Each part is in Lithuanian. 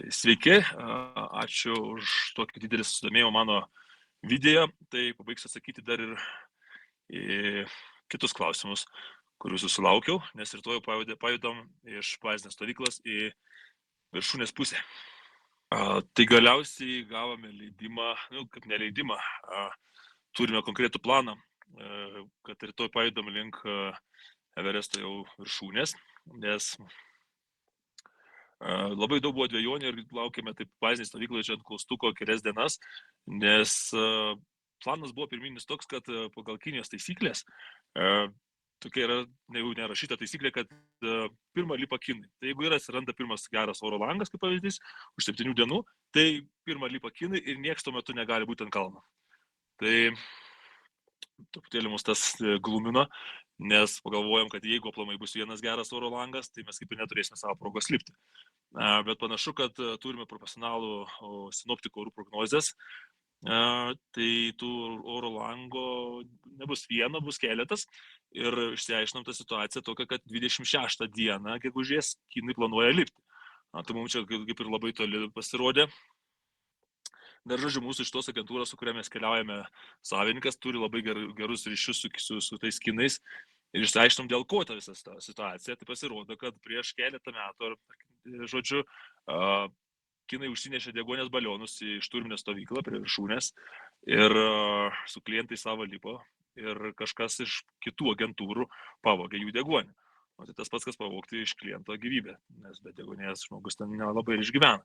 Sveiki, ačiū už tokį didelį susidomėjimą mano video. Tai pabaigsiu atsakyti dar ir į kitus klausimus, kurių susilaukiau, nes rytoj pajudom iš bazinės stovyklos į viršūnės pusę. Tai galiausiai gavome leidimą, kaip neleidimą, turime konkretų planą, kad rytoj pajudom link Everesto jau viršūnės, nes labai daug buvo dvejonių ir laukėme taip bazinėje stovykloje čia ant klaustuko kelias dienas, nes planas buvo pirminis toks, kad pagal Kinijos taisyklės, tokia yra nerašyta taisyklė, kad pirmą lipa kinai. Tai jeigu atsiranda pirmas geras oro langas, kaip pavyzdys, už 7 dienų, tai pirmą lipa kinai ir nieks tuo metu negali būti ant kalno. Tai truputėlį mus tas glumino, nes pagalvojom, kad jeigu aplamai bus vienas geras oro langas, tai mes kaip ir neturėsime savo progos lipti. Bet panašu, kad turime profesionalų sinoptikų orų prognozes, tai tų oro lango nebus vieno, bus keletas ir išsiaiškinom tą situaciją tokią, kad 26 dieną, gegužės, kinai planuoja lipti. Tai mums čia kaip ir labai toli pasirodė. Dar žodžiu, mūsų iš tos agentūros, su kuria mes keliaujame, savininkas turi labai gerus ryšius su tais kinais ir išsiaiškinom, dėl ko ta visa situacija. Tai pasirodo, kad prieš keletą metų, žodžiu, kinai užsinešė deguonies balionus į šturminę stovyklą prie viršūnės ir su klientai savo lipo ir kažkas iš kitų agentūrų pavogė jų deguonį. O tai tas pats, kas pavogti iš kliento gyvybę, nes be deguonies žmogus ten nelabai ir išgyvena.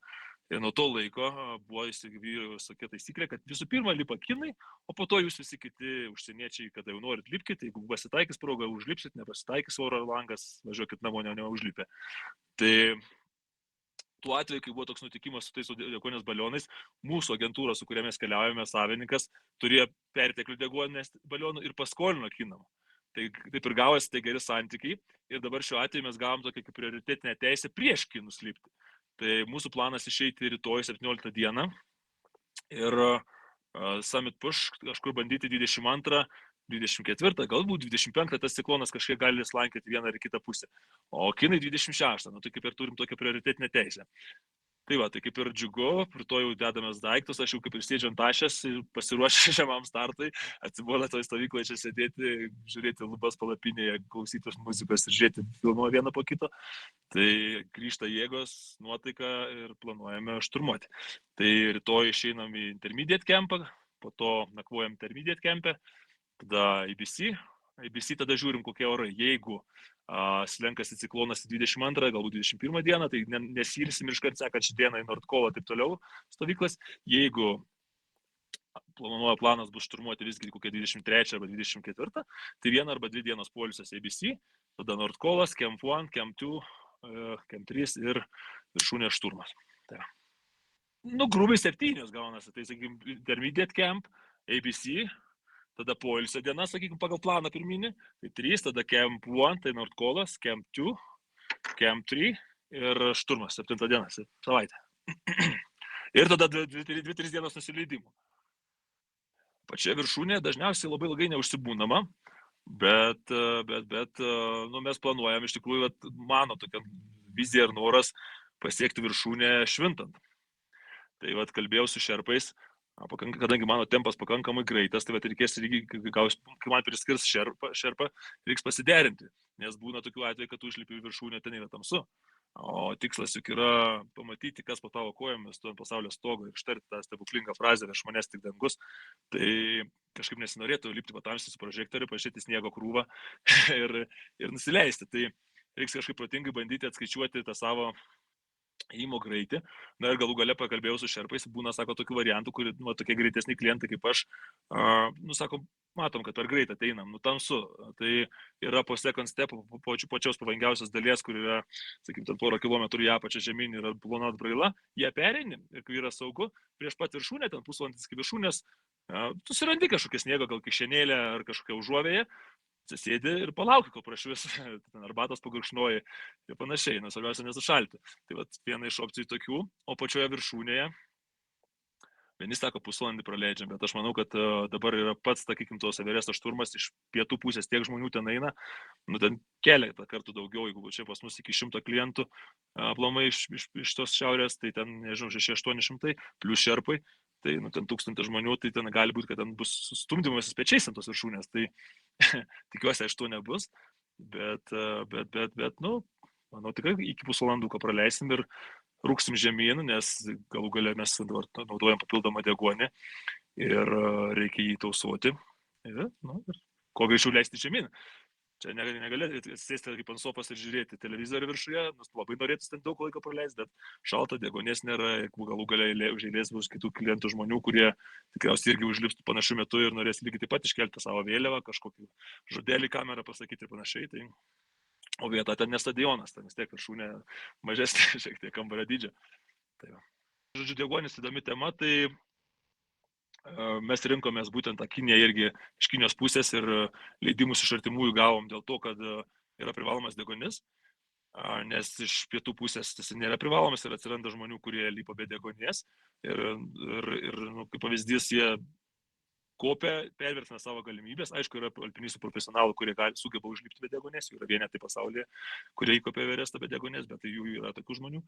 Ir nuo to laiko buvo įsigyvėjus tokia taisyklė, kad visų pirma lipa kinai, o po to jūs visi kiti užsieniečiai, kada jau norit lipkite, jeigu pasitaikys proga, užlipsit, nepasitaikys oro langas, važiuokit namo, neužlipę. Tai tuo atveju, kai buvo toks nutikimas su tais deguonies balionais, mūsų agentūra, su kuria mes keliaujame, savininkas, turėjo perteklių deguonies balionų ir paskolino kinam. Tai taip ir gavosi tai geri santykiai ir dabar šiuo atveju mes gavom tokią kaip prioritetinę teisę prieš kinus lipti. Tai mūsų planas išeiti rytoj 17 dieną ir Summit Push kažkur bandyti 22, 24, galbūt 25 tas ciklonas kažkiek gali slankyti vieną ar kitą pusę. O kinai 26, tai kaip ir turim tokią prioritetinę teisę. Tai va, tai kaip ir džiugu, rytoj jau dedamės daiktus, aš jau kaip ir sėdžiu ant tašės ir pasiruošę žemam startui, atsiboda toj stovykloje čia sėdėti, žiūrėti lubas palapinėje, klausytis muzikos ir žiūrėti filmą vieną po kito. Tai grįžta jėgos, nuotaika ir planuojame šturmuoti. Tai rytoj išeinam į Intermediate campą, po to nakvojam Intermediate camp'e, tada ABC tada žiūrim kokie orai. Jeigu slenkasi ciklonas 22, galbūt 21 dieną, tai nesirsim ir iškart sekančią dieną į Nordkolą, taip toliau stovyklas. Jeigu planas bus šturmuoti visgi kokią 23 arba 24, tai 1 arba 2 dienos poilsis ABC, tada Nordkolas, Camp 1, Camp 2, Camp 3 ir viršūnės šturmas. Tai. Grubiai 7 gaunasi, tai sakykim, Intermediate Camp, ABC, tada poilsio diena, sakykim, pagal planą pirminį, tai 3, tada Camp 1, tai Nordkolas, Camp 2, Camp 3 ir šturmas 7 diena, savaitę. Ir tada 2-3 dienos nusileidimų. Pačia viršūnė dažniausiai labai ilgai neužsibūnama, bet mes planuojam iš tikrųjų, mano tokia vizija ir noras pasiekti viršūnę švintant. Tai kalbėjau su šerpais, kadangi mano tempas pakankamai greitas, tai reikės, kai man priskirs šerpą, reiks pasiderinti, nes būna tokių atvejų, kad tu išlipi į viršūnę, ten yra tamsu. O tikslas juk yra pamatyti, kas po tavo kojomis tu ant pasaulio stogo ir ištarti tą stebuklingą frazę, virš manęs tik dangus. Tai kažkaip nesinorėtų lipti patamsiai su prožektoriu, pažiūrėti sniego krūvą ir nusileisti. Tai reiks kažkaip protingai bandyti atskaičiuoti tą savo įmo greitį. Na ir galų gale pakalbėjau su šerpais, būna, sako, tokių variantų, kur tokie greitesni klientai kaip aš, sako, matom, kad per greit ateinam, tamsu. Tai yra po second step, pačios pavojingiausios dalies, kur yra, sakykim, ten porą kilometrų į apačią žemyn yra plona atbraila, jie pereini ir kai yra saugu, prieš pat viršūnę, ten pusvalandis iki viršūnės, tu surandi kažkokią sniego, gal kišenėlę ar kažkokią užuovėją, sėdi ir palauki, kol prašvis, arbatos pagurkšnoji ir panašiai, nes svarbiausia nesušalti. Tai viena iš opcijų tokių, o pačioje viršūnėje vieni sako pusvalandį praleidžiam, bet aš manau, kad dabar yra pats, sakykim, tos Everesto šturmas iš pietų pusės, tiek žmonių ten eina, nu ten keletą kartų daugiau, jeigu čia pas mus iki 100 klientų aplamai iš tos šiaurės, tai ten, nežinau, 600-800, plus šerpai, tai nu, ten 1000 žmonių, tai ten gali būti, kad ten bus stumdymasis pečiais ant tos viršūnės, tai tikiuosi, aš to nebus, bet, nu, manau, tikrai iki pusvalanduko praleisim ir rūksim žemyn, nes galų gale mes naudojam papildomą deguonį ir reikia jį tausoti. Ir, nu, ir kuo greičiau leisti žemyn. Čia negali sėsti kaip ant sofos ir žiūrėti televizorių viršuje, nes labai norėtų ten daug laiko praleisti, bet šalta, deguonies nėra, galų gale užeilės bus kitų klientų žmonių, kurie tikriausiai irgi užlips panašiu metu ir norės lygiai taip pat iškelti savo vėliavą, kažkokį žodelį kamerą pasakyti ir panašiai. Tai... O vieta ten ne stadionas, ten vis tiek viršūnė mažesnė, šiek tiek kambario dydžio. Tai žodžiu, deguonis įdomi tema, tai mes rinkomės būtent tą Kiniją irgi iš Kinijos pusės ir leidimus iš artimųjų gavom dėl to, kad yra privalomas deguonis, nes iš pietų pusės tas nėra privalomas ir atsiranda žmonių, kurie lipa be deguonies ir nu, kaip pavyzdys, jie kopia, pervertina savo galimybės. Aišku, yra alpinistų profesionalų, kurie sugeba užlipti be deguonies, jų yra vienetai pasaulyje, kurie įkopia Everestą be deguonies, bet jų yra tokių žmonių.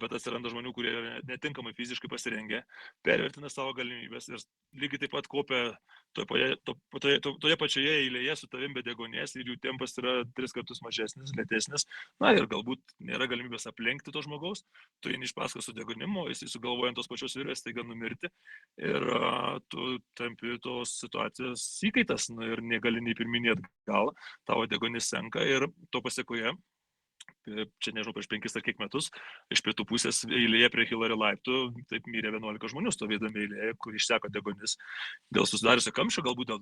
Bet atsiranda žmonių, kurie yra netinkamai fiziškai pasirengę, pervertina savo galimybės ir lygiai taip pat kopia toje pačioje eilėje su tavim be deguonies ir jų tempas yra 3 kartus mažesnis, lėtesnis. Na ir galbūt nėra galimybės aplenkti to žmogaus, tu eini iš paskos su degunimu, jis sugalvoja tos pačios virvės, taiga numirti ir tu tampi tos situacijos įkaitas, nu, ir negali nei pirminį atgal, tavo deguonis senka ir to pasiekoje, čia nežinau, prieš 5 ar kiek metus, iš pietų pusės eilėje prie Hillary laiptų, taip mirė 11 žmonių stovėdami eilėje, kur išseko deguonis dėl susidariusio kamščio, galbūt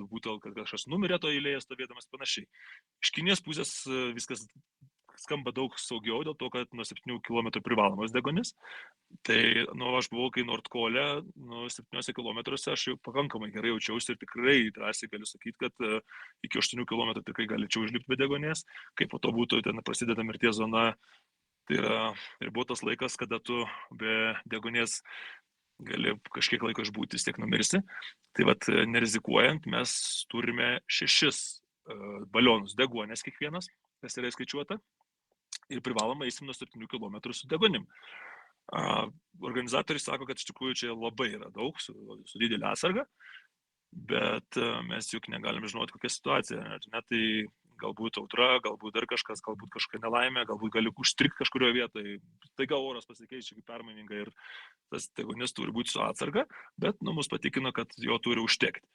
kad kažkas numirė to eilėje stovėdamas panašiai. Iš Kinijos pusės viskas skamba daug saugiau dėl to, kad nuo 7 km privalomas deguonis. Tai aš buvau, kai Nordkole, nuo 7 km aš jau pakankamai gerai jaučiausi ir tikrai drąsiai galiu sakyti, kad iki 8 km tikrai galėčiau užlipti be deguonies, kai po to būtų ten prasideda mirties zona, tai yra ribotas laikas, kada tu be deguonies gali kažkiek laiko išbūti, vis tiek numirsi. Tai vat, nerizikuojant, mes turime 6 balionus deguonės kiekvienas, kas yra įskaičiuota, ir privaloma eisim nuo 7 km su deguonim. Organizatoriai sako, kad iš tikrųjų čia labai yra daug, su didelė atsarga, bet mes juk negalim žinoti, kokia situacija. Ne, tai galbūt audra, galbūt dar kažkas, galbūt kažkokia nelaimė, galbūt gali užstrikti kažkurioje vietoje. Taiga oras pasikeičia kaip permaininga ir tas deguonis turi būti su atsarga, bet mus patikino, kad jo turi užtekti.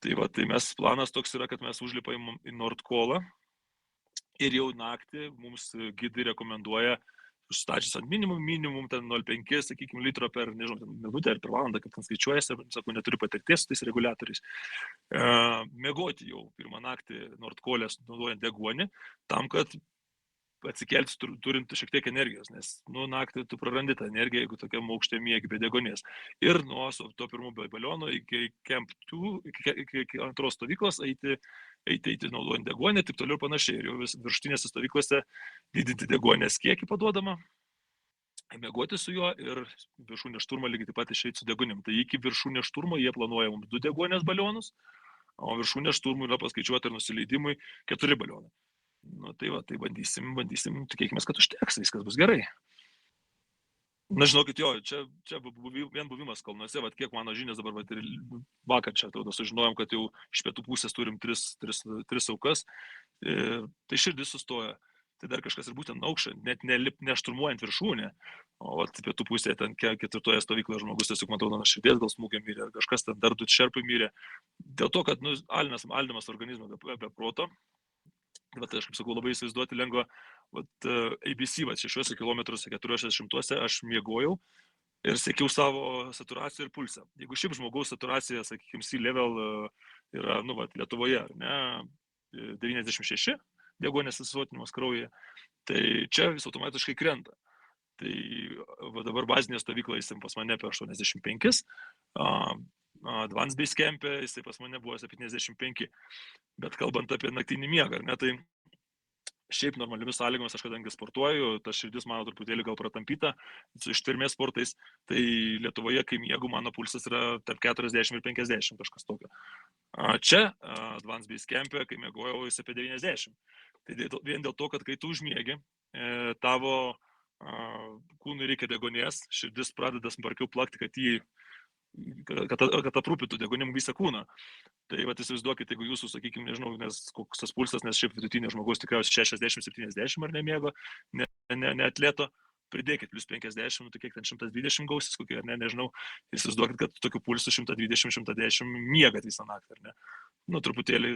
Tai mes planas toks yra, kad mes užlipam į Nordkolą ir jau naktį mums gidai rekomenduoja užstačius ant minimum, ten 0,5, sakykime, litro per, nežinau, minutę ar per valandą, kaip ten skaičiuojasi, sakau, neturiu patirties su tais reguliatoriais. Miegoti jau pirmą naktį Nordkolės naudojant deguonį, tam, kad atsikelti turint šiek tiek energijos, nes naktį tu prarandi tą energiją, jeigu tokiam aukšte miegi be deguonies. Ir nuo to pirmo baliono iki Camp 2, iki antros stovyklos eiti naudojant deguonį, taip toliau panašiai. Ir jau viršutinėse stovyklose didinti deguonės kiekį paduodama, miegoti su juo ir viršūnės šturmo lygiai taip pat išeiti su deguonim. Tai iki viršūnės šturmo jie planuoja mums 2 deguonės balionus, o viršūnės šturmų yra paskaičiuota ir nusileidimui 4 balionai. Tai bandysim, tikėkime, kad užteks, viskas bus gerai. Na, žinokit, jo, čia vien buvimas kalnuose, kiek mano žinias dabar, ir vakar čia atrodo sužinojom, kad jau iš pietų pusės turim 3 aukas, tai širdis sustoja. Tai dar kažkas ir būtent aukščio, net nešturmuojant viršūnę, o pietų pusėje ten 4 stovykloje žmogus tiesiog, matau, nuo širdies gal smūgio mirė, ar kažkas ten dar 2 šerpai mirė, dėl to, kad alinamas organizmas be proto. Aš kaip sakau, labai įsivaizduoti lengva, ABC, 6 km 400 aš miegojau ir siekiau savo saturaciją ir pulsą. Jeigu šiaip žmogaus saturacija, sakykime, C-level yra, Lietuvoje, ar ne, 96 deguonies įsisotinimas kraujyje, tai čia vis automatiškai krenta. Tai dabar bazinė stovykla jis pas mane apie 85, Advanced Base Camp'e jisai pas mane buvo 75. Bet kalbant apie naktinį miegą, tai šiaip normaliomis sąlygomis, aš kadangi sportuoju, ta širdis mano truputėlį gal pratampyta su ištvermės sportais, tai Lietuvoje, kai miegu, mano pulsas yra tarp 40 ir 50, kažkas tokio. Čia, Advanced Base Camp'e, kai miegojau, jis apie 90. Tai vien dėl to, kad kai tu užmiegi, tavo kūnui reikia degonės, širdis pradeda smarkiau plakti, kad aprūpintų degonim visą kūną. Tai vat įsivaizduokit, jeigu jūsų, sakykime, nežinau, nes koks tas pulsas, nes šiaip vidutinio žmogaus tikriausiai 60-70 ar nemiego, ne atleto, pridėkit plus 50, tai kiek ten 120 gausis, kokie, ar ne, nežinau, įsivaizduokit, kad tokiu pulsu 120-110 miegat visą naktį, ar ne. Nu, truputėlį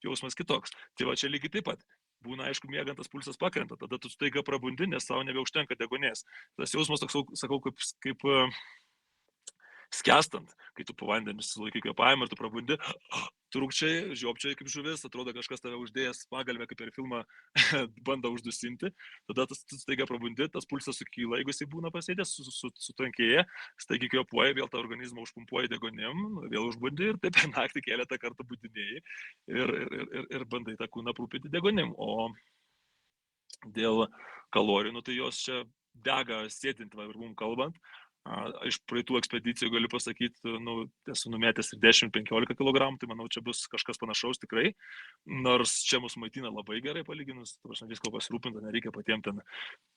jausmas kitoks. Tai va čia lygiai taip pat. Būna, aišku, miegantas pulsas pakrenta, tada tu staiga prabundi, nes tau nebeužtenka degonės. Tas jausmas toks, sakau, kaip skęstant, kai tu po vandeniu sulaikai kvėpavimą ir tu prabundi, trūkčiai, žiopčiai kaip žuvis, atrodo kažkas tave uždėjęs pagalbę, kaip per filmą bando uždusinti, tada tu staiga prabundi, tas pulsas sukyla, jeigu jisai būna pasėdęs, sutankėja, staigiai kvėpuoja, vėl tą organizmą užpumpuoja degonim, vėl užbundi ir taip per naktį keletą kartų budinėjai ir bandai tą kūną aprūpinti degonim. O dėl kalorijų, nu tai jos čia dega sėdint, va, ir mums kalbant. Iš praeitų ekspedicijų galiu pasakyti, nu, esu numetęs ir 10-15 kg, tai manau, čia bus kažkas panašaus tikrai, nors čia mus maitina labai gerai palyginus, visko pasirūpinta, nereikia patiems ten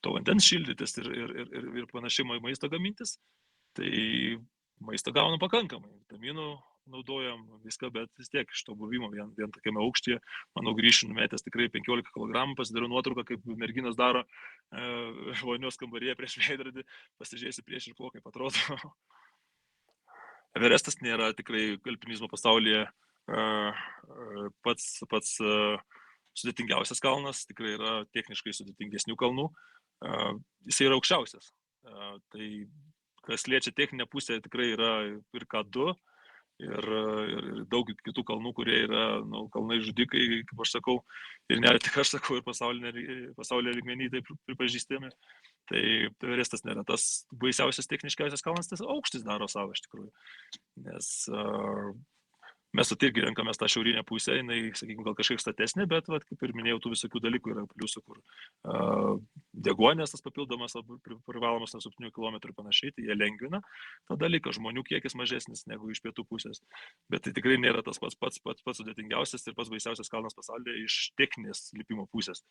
to vandens šildytis ir panašiai maisto gamintis, tai maistą gaunam pakankamai, vitaminų naudojam viską, bet vis tiek iš to buvimo vien tokiame aukštyje, manau, grįšiu numetęs tikrai 15 kg, pasidariau nuotrauką, kaip merginos daro vonios kambaryje prieš veidrodį, pasižiūrėsiu prieš ir po, kaip atrodo. Everestas nėra tikrai alpinizmo pasaulyje pats sudėtingiausias kalnas, tikrai yra techniškai sudėtingesnių kalnų, jis yra aukščiausias. Tai kas liečia techninę pusę, tikrai yra ir K2, ir daug kitų kalnų, kurie yra kalnai žudikai, kaip aš sakau, ir ne tik aš sakau, ir pasaulyje lygmenį taip pripažįstami. Tai Everestas nėra tas baisiausias techniškiausias kalnas, tas aukštis daro savo iš tikrųjų. Nes mes irgi renkamės tą šiaurinę pusę, jinai, sakykime, gal kažkiek statesnė, bet, kaip ir minėjau, tų visokių dalykų yra pliusų, kur deguonės tas papildomas, privalomas nuo 7 km ir panašiai, tai jie lengvina tą dalyką, žmonių kiekis mažesnis negu iš pietų pusės. Bet tai tikrai nėra tas pats sudėtingiausias ir pats baisiausias kalnas pasaulyje iš techninės lipimo pusės.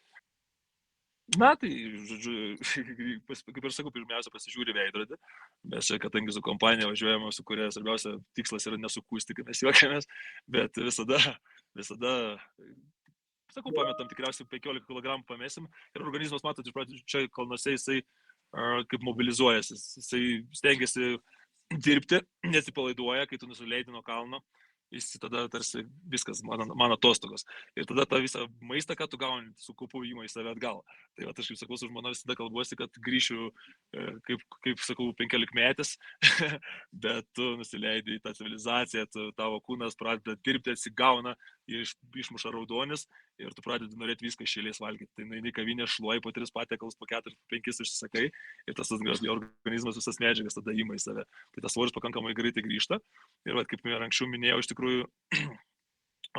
Na, tai, žodžiu, kaip ir sakau, pirmiausia pasižiūri veidrodį, mes čia, kadangi su kompanija važiuojame, su kuria svarbiausia tikslas yra nesukūsti, kai mes juokiamės, bet visada, sakau, pametam tikriausiai 15 kg pamesim ir organizmas, matot, iš pradžių čia kalnuose jisai kaip mobilizuojasi, jisai stengiasi dirbti, nesipalaiduoja, kai tu nusileidi nuo kalno. Jis tada tarsi viskas, man atostogos. Ir tada tą visą maistą, ką tu gauni, sukaupu į save atgal. Tai va, aš kaip sakau, su žmona visada kalbuosi, kad grįšiu, kaip sakau, 15-metis, bet tu nusileidai į tą civilizaciją, tavo kūnas pradeda dirbti, atsigauna, išmuša raudonis ir tu pradedi norėti viską iš eilės valgyti. Tai nueini į kavinę, šluoji po 3 patiekalus, po 4-5 užsisakai ir tas organizmas visas medžiagas tada ima į save. Tai tas svoris pakankamai greitai grįžta. Ir kaip ir anksčiau minėjau, iš tikrųjų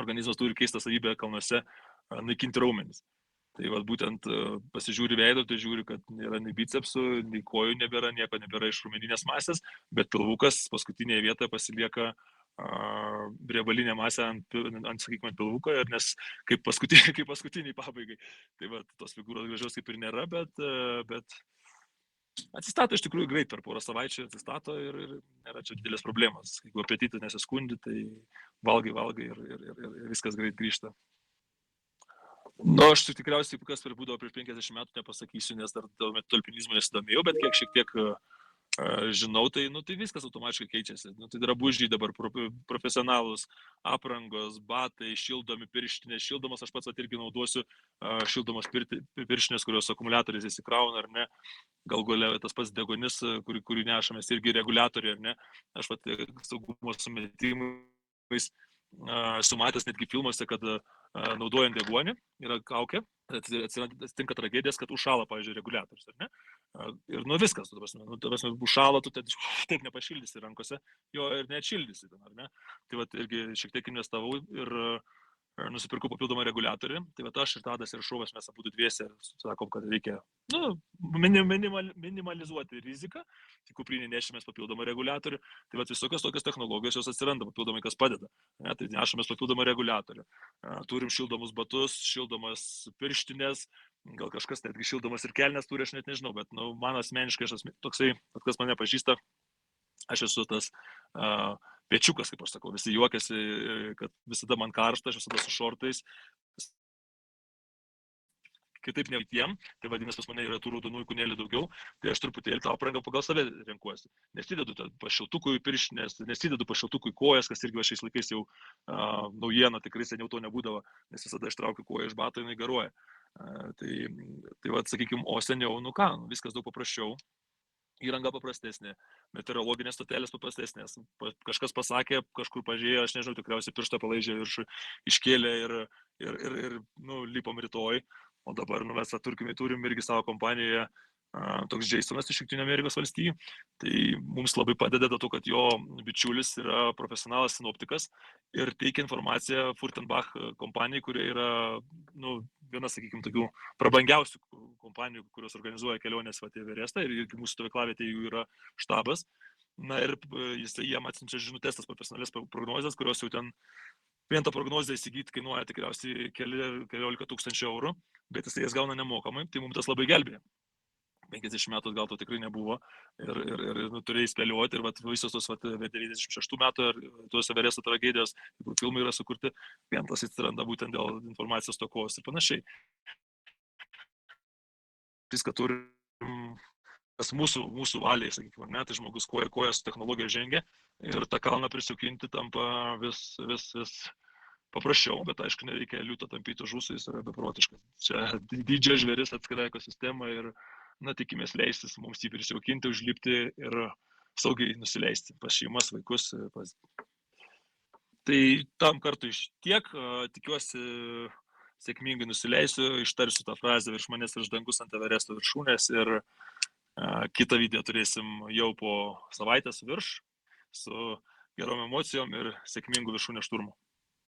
organizmas turi keistą savybę kalnuose naikinti raumenis. Tai būtent pasižiūri veidrodį, žiūri, kad nėra nei bicepsų, nei kojų nebėra, nieko nebėra iš raumeninės masės, bet pilvukas paskutinėje vietoje pasilieka riebalinė masė ant sakykime, pilvuko, nes kaip paskutiniai pabaigai. Tai tos figūros gražios kaip ir nėra, bet atsistato iš tikrųjų greit, per porą savaičių atsistato ir nėra čia didelės problemos. Jeigu apetitas nesiskundi, tai valgai ir viskas greit grįžta. Nu, aš tikriausiai, kas būdavo prieš 50 metų, nepasakysiu, nes dar alpinizmu nesidomėjau, bet kiek šiek tiek žinau, tai viskas automatiškai keičiasi. Tai drabužiai dabar profesionalūs, aprangos, batai, šildomi pirštinės, šildomas, aš pats irgi nauduosiu šildomas pirštinės, kurios akumuliatoriais įsikrauna, ar ne. Gal galia tas pats degonis, kurį nešamės, irgi reguliatoriai, ar ne. Aš saugumo sumetimais sumatęs netgi filmuose, kad naudojant deguonį, yra kaukė, atsitinka tragedijas, kad užšala, pavyzdžiui, reguliatorius, ar ne? Ir viskas, užšala, tu taip nepašildysi rankose, jo ir neatšildysi, ar ne? Tai irgi šiek tiek investavau ir nusipirkau papildomą reguliatorių, tai va aš ir Tadas ir Šovas mes abu dviese sakom, kad reikia minimalizuoti riziką, tai kuprinį nešimės papildomą reguliatorių, tai va visokios tokios technologijos jos atsiranda, papildomai kas padeda, tai nešamės papildomą reguliatorių, turim šildomus batus, šildomas pirštinės, gal kažkas netgi šildomas ir kelnes turi, aš net nežinau, bet man asmeniškai toksai, kas mane pažįsta, aš esu tas pečiukas, kaip aš sakau, visi juokiasi, kad visada man karšta, aš visada su šortais, kitaip ne kitiem, tai vadinasi, pas mane yra tų raudonųjų kūnelių daugiau, tai aš truputėlį tą aprangą pagal save renkuosi. Nesidedu pašiltukų į pirštinės, nesidedu pašiltukų į kojas, kas irgi šiais laikais jau naujiena, tikrai seniau to nebūdavo, nes visada ištraukiu koją iš bato, jinai garuoja. Tai va, sakykime, o seniau, viskas daug paprasčiau. Įranga paprastesnė, meteorologinės stotelės paprastesnės. Kažkas pasakė, kažkur pažiūrėjo, aš nežinau, tikriausiai pirštą palaižė viršų, iškėlė ir lipom rytoj. O dabar mes turim irgi savo kompanijoje toks Jasonas iš Jungtinių Amerikos valstijų. Tai mums labai padeda dėl to, kad jo bičiulis yra profesionalas sinoptikas ir teikia informaciją Furtenbach kompanijai, kurie yra viena, sakykime, tokių prabangiausių kompanijų, kurios organizuoja kelionės į Everestą ir mūsų stovyklavietėje jų yra štabas. Ir jiem atsiunčia žinutes tas profesionalias prognozes, kurios jau ten vien tą prognozę įsigyti kainuoja tikriausiai keliolika tūkstančių eurų, bet jis jas gauna nemokamai, tai mums tas labai gelbėja. 50 metų gal to tikrai nebuvo ir turėjai spėlioti ir visos tos 96 metų ir tos Everesto tragedijos, filmai yra sukurti, vien tas atsiranda būtent dėl informacijos stokos ir panašiai. Viską turim tas mūsų valiai, sakykime, tai žmogus kojas technologija žengia ir tą kalną prisiaukinti tampa vis paprasčiau, bet aišku, nereikia liūto tampyti už ūsų, jis yra beprotiškas. Čia didžia žvėris atskira ekosistema ir tikimės leistis mums jį prisiaukinti, užlipti ir saugiai nusileisti pas šeimas, vaikus. Tai tam kartui tiek, tikiuosi sėkmingai nusileisiu, ištarsiu tą frazę virš manęs virš dangus ant Everesto viršūnės ir kitą video turėsim jau po savaitės virš su gerom emocijom ir sėkmingų viršūnės šturmu.